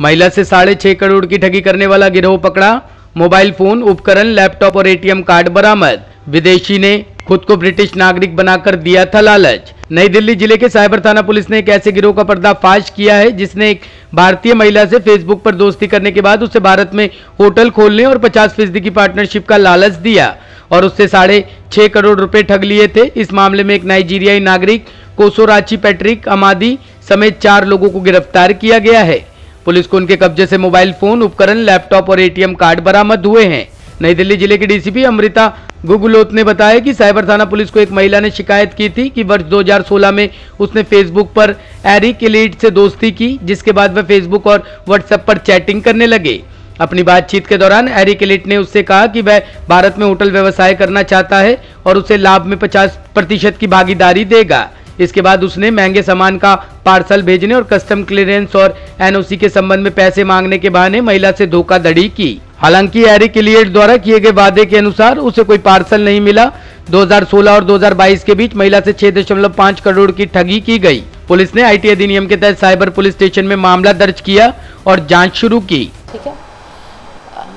महिला से 6.5 करोड़ की ठगी करने वाला गिरोह पकड़ा। मोबाइल फोन, उपकरण, लैपटॉप और एटीएम कार्ड बरामद। विदेशी ने खुद को ब्रिटिश नागरिक बनाकर दिया था लालच। नई दिल्ली जिले के साइबर थाना पुलिस ने एक ऐसे गिरोह का पर्दाफाश किया है जिसने एक भारतीय महिला से फेसबुक पर दोस्ती करने के बाद उसे भारत में होटल खोलने और 50% की पार्टनरशिप का लालच दिया और उससे 6.5 करोड़ रुपए ठग लिए थे। इस मामले में एक नाइजीरियाई नागरिक कोसोराची पैट्रिक अमादी समेत 4 लोगों को गिरफ्तार किया गया है। पुलिस को उनके कब्जे से मोबाइल फोन, उपकरण, लैपटॉप और एटीएम कार्ड बरामद हुए हैं। नई दिल्ली जिले की डीसीपी अमृता गुगलोत ने बताया कि साइबर थाना पुलिस को एक महिला ने शिकायत की थी कि वर्ष 2016 में उसने फेसबुक पर एरिक एलिट से दोस्ती की, जिसके बाद वह फेसबुक और व्हाट्सएप पर चैटिंग करने लगे। अपनी बातचीत के दौरान एरिक एलिट ने उससे कहा कि वह भारत में होटल व्यवसाय करना चाहता है और उसे लाभ में 50% की भागीदारी देगा। इसके बाद उसने महंगे सामान का पार्सल भेजने और कस्टम क्लियरेंस और एनओसी के संबंध में पैसे मांगने के बहाने महिला से धोखाधड़ी की। हालांकि एरिक एलिट द्वारा किए गए वादे के अनुसार उसे कोई पार्सल नहीं मिला। 2016 और 2022 के बीच महिला से 6.5 करोड़ की ठगी की गई। पुलिस ने आईटी अधिनियम के तहत साइबर पुलिस स्टेशन में मामला दर्ज किया और जांच शुरू की। ठीक है,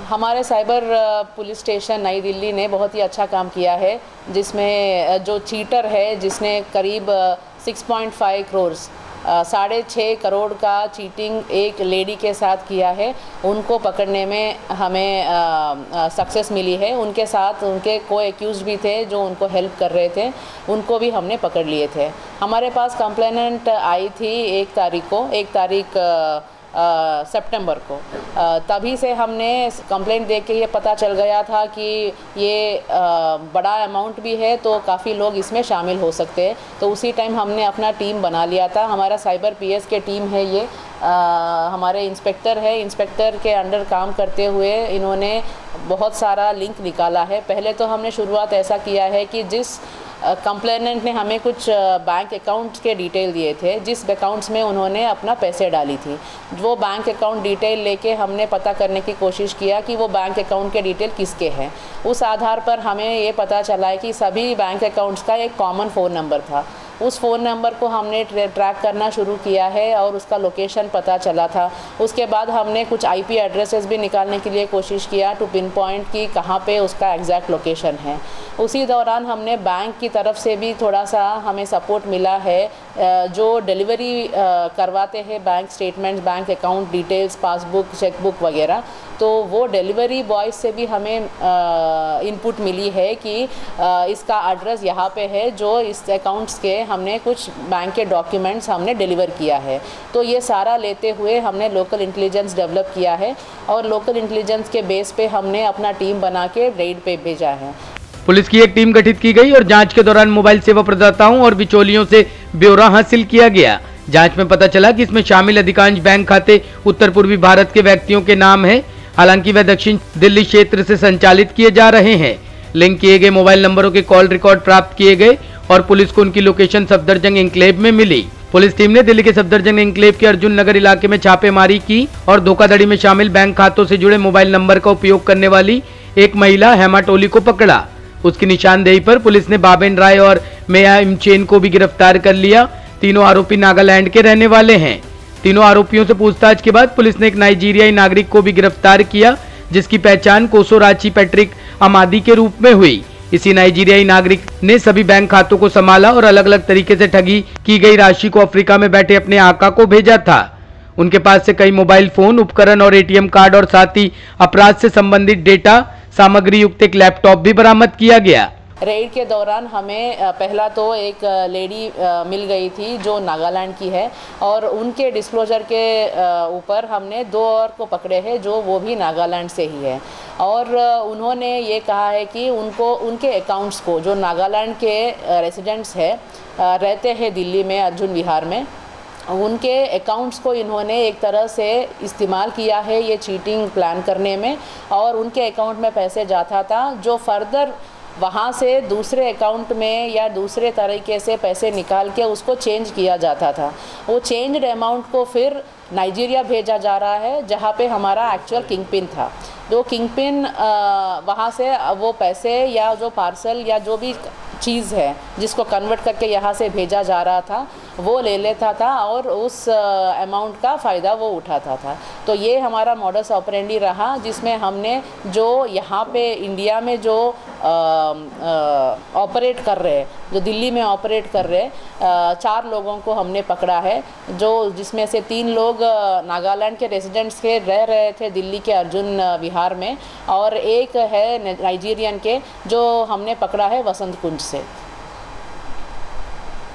हमारे साइबर पुलिस स्टेशन नई दिल्ली ने बहुत ही अच्छा काम किया है, जिसमें जो चीटर है जिसने करीब 6.5 करोड़ 6.5 करोड़ का चीटिंग एक लेडी के साथ किया है, उनको पकड़ने में हमें सक्सेस मिली है। उनके साथ उनके को एक्यूज भी थे जो उनको हेल्प कर रहे थे, उनको भी हमने पकड़ लिए थे। हमारे पास कंप्लेनेंट आई थी 1 तारीख सितंबर को। तभी से हमने कंप्लेंट देख के ये पता चल गया था कि ये बड़ा अमाउंट भी है तो काफ़ी लोग इसमें शामिल हो सकते हैं, तो उसी टाइम हमने अपना टीम बना लिया था। हमारा साइबर पीएस के टीम है ये, हमारे इंस्पेक्टर है, इंस्पेक्टर के अंडर काम करते हुए इन्होंने बहुत सारा लिंक निकाला है। पहले तो हमने शुरुआत ऐसा किया है कि जिस कंप्लेनेंट ने हमें कुछ बैंक अकाउंट्स के डिटेल दिए थे, जिस अकाउंट्स में उन्होंने अपना पैसे डाली थी, वो बैंक अकाउंट डिटेल लेके हमने पता करने की कोशिश किया कि वो बैंक अकाउंट के डिटेल किसके हैं। उस आधार पर हमें ये पता चला है कि सभी बैंक अकाउंट्स का एक कॉमन फ़ोन नंबर था। उस फ़ोन नंबर को हमने ट्रैक करना शुरू किया है और उसका लोकेशन पता चला था। उसके बाद हमने कुछ आईपी एड्रेसेस भी निकालने के लिए कोशिश किया टू पिन पॉइंट कि कहाँ पे उसका एग्जैक्ट लोकेशन है। उसी दौरान हमने बैंक की तरफ से भी थोड़ा सा हमें सपोर्ट मिला है, जो डिलीवरी करवाते हैं bank statements, bank account details, passbook, chequebook वगैरह, तो वो डिलीवरी बॉयज़ से भी हमें इनपुट मिली है कि इसका एड्रेस यहाँ पे है, जो इस अकाउंट्स के हमने कुछ बैंक के डॉक्यूमेंट्स हमने डिलीवर किया है। तो ये सारा लेते हुए हमने लोकल इंटेलिजेंस डेवलप किया है और लोकल इंटेलिजेंस के बेस पे हमने अपना टीम बना के रेड पे भेजा है। पुलिस की एक टीम गठित की गई और जांच के दौरान मोबाइल सेवा प्रदाताओं और बिचौलियों से ब्यौरा हासिल किया गया। जांच में पता चला कि इसमें शामिल अधिकांश बैंक खाते उत्तर पूर्वी भारत के व्यक्तियों के नाम हैं। हालांकि वह दक्षिण दिल्ली क्षेत्र से संचालित किए जा रहे हैं। लिंक किए गए मोबाइल नंबरों के कॉल रिकॉर्ड प्राप्त किए गए और पुलिस को उनकी लोकेशन सफदरजंग एन्क्लेव में मिली। पुलिस टीम ने दिल्ली के सफदरजंग एन्क्लेव के अर्जुन नगर इलाके में छापेमारी की और धोखाधड़ी में शामिल बैंक खातों से जुड़े मोबाइल नंबर का उपयोग करने वाली एक महिला हेमा टोली को पकड़ा। उसकी निशानदेही पर पुलिस ने बाबेन राय और मेया इमचेन को भी गिरफ्तार कर लिया। तीनों आरोपी नागालैंड के रहने वाले हैं। तीनों आरोपियों से पूछताछ के बाद पुलिस ने एक नाइजीरियाई नागरिक को भी गिरफ्तार किया, जिसकी पहचान कोसोराची पैट्रिक अमादी के रूप में हुई। इसी नाइजीरियाई नागरिक ने सभी बैंक खातों को संभाला और अलग अलग तरीके से ठगी की गई राशि को अफ्रीका में बैठे अपने आका को भेजा था। उनके पास से कई मोबाइल फोन, उपकरण और एटीएम कार्ड और साथ ही अपराध से संबंधित डेटा सामग्री युक्त एक लैपटॉप भी बरामद किया गया। रेड के दौरान हमें पहला तो एक लेडी मिल गई थी जो नागालैंड की है और उनके डिस्क्लोजर के ऊपर हमने 2 और को पकड़े हैं जो वो भी नागालैंड से ही है और उन्होंने ये कहा है कि उनको उनके अकाउंट्स को, जो नागालैंड के रेसिडेंट्स है रहते हैं दिल्ली में अर्जुन विहार में, उनके अकाउंट्स को इन्होंने एक तरह से इस्तेमाल किया है ये चीटिंग प्लान करने में और उनके अकाउंट में पैसे जाता था जो फर्दर वहाँ से दूसरे अकाउंट में या दूसरे तरीके से पैसे निकाल के उसको चेंज किया जाता था। वो चेंज्ड अमाउंट को फिर नाइजीरिया भेजा जा रहा है जहाँ पे हमारा एक्चुअल किंग पिन था। जो किंग पिन वहाँ से वो पैसे या जो पार्सल या जो भी चीज़ है जिसको कन्वर्ट करके यहाँ से भेजा जा रहा था वो ले लेता था और उस अमाउंट का फ़ायदा वो उठाता था। तो ये हमारा मॉडस ऑपरेंडी रहा, जिसमें हमने जो यहाँ पे इंडिया में जो ऑपरेट कर रहे हैं, जो दिल्ली में ऑपरेट कर रहे 4 लोगों को हमने पकड़ा है, जो जिसमें से 3 लोग नागालैंड के रेजिडेंट्स के रह रहे थे दिल्ली के अर्जुन विहार में, और एक है नाइजीरियन के जो हमने पकड़ा है वसंत कुंज से।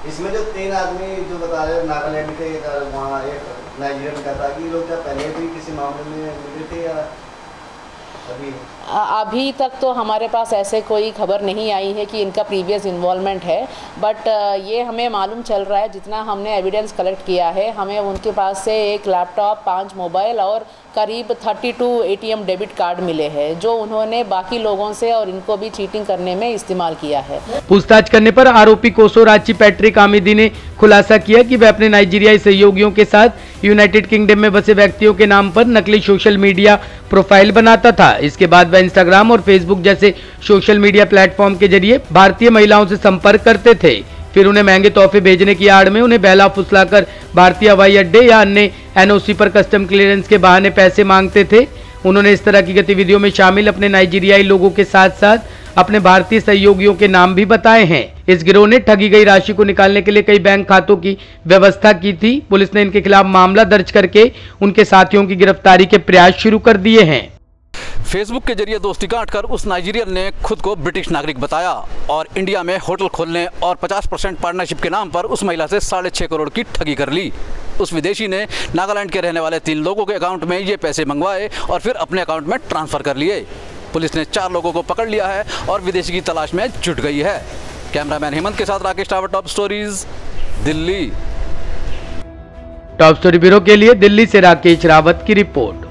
इसमें जो 3 आदमी जो बता रहे हैं नागालैंड के, वहाँ एक नाइजीरियन का था, कि लोग क्या पहले भी किसी मामले में मिले थे या अभी तक तो हमारे पास ऐसे कोई खबर नहीं आई है कि इनका प्रीवियस इन्वॉल्वमेंट है, बट ये हमें मालूम चल रहा है, जितना हमने एविडेंस कलेक्ट किया है, हमें उनके पास से एक लैपटॉप, 5 मोबाइल और करीब 32 ATM डेबिट कार्ड मिले हैं, जो उन्होंने बाकी लोगों से और इनको भी चीटिंग करने में इस्तेमाल किया है। पूछताछ करने पर आरोपी कोसोराची पैट्रिक आमिदी ने खुलासा किया कि वह अपने नाइजीरियाई सहयोगियों के साथ यूनाइटेड किंगडम में बसे व्यक्तियों के नाम पर नकली सोशल मीडिया प्रोफाइल बनाता था। इसके बाद वह इंस्टाग्राम और फेसबुक जैसे सोशल मीडिया प्लेटफॉर्म के जरिए भारतीय महिलाओं से संपर्क करते थे। फिर उन्हें महंगे तोहफे भेजने की आड़ में उन्हें बहला फुसलाकर भारतीय हवाई अड्डे या अन्य NOC पर कस्टम क्लियरेंस के बहाने पैसे मांगते थे। उन्होंने इस तरह की गतिविधियों में शामिल अपने नाइजीरियाई लोगों के साथ साथ अपने भारतीय सहयोगियों के नाम भी बताए हैं। इस गिरोह ने ठगी गई राशि को निकालने के लिए कई बैंक खातों की व्यवस्था की थी। पुलिस ने इनके खिलाफ मामला दर्ज करके उनके साथियों की गिरफ्तारी के प्रयास शुरू कर दिए हैं। फेसबुक के जरिए दोस्ती गांठकर उस नाइजीरियन ने खुद को ब्रिटिश नागरिक बताया और इंडिया में होटल खोलने और 50% पार्टनरशिप के नाम पर उस महिला से 6.5 करोड़ की ठगी कर ली। उस विदेशी ने नागालैंड के रहने वाले 3 लोगों के अकाउंट में ये पैसे मंगवाए और फिर अपने अकाउंट में ट्रांसफर कर लिए। पुलिस ने 4 लोगों को पकड़ लिया है और विदेशी की तलाश में जुट गई है। कैमरामैन हेमंत के साथ Rakesh tower, top stories, Delhi. Top story bureau के लिए दिल्ली से राकेश रावत की रिपोर्ट।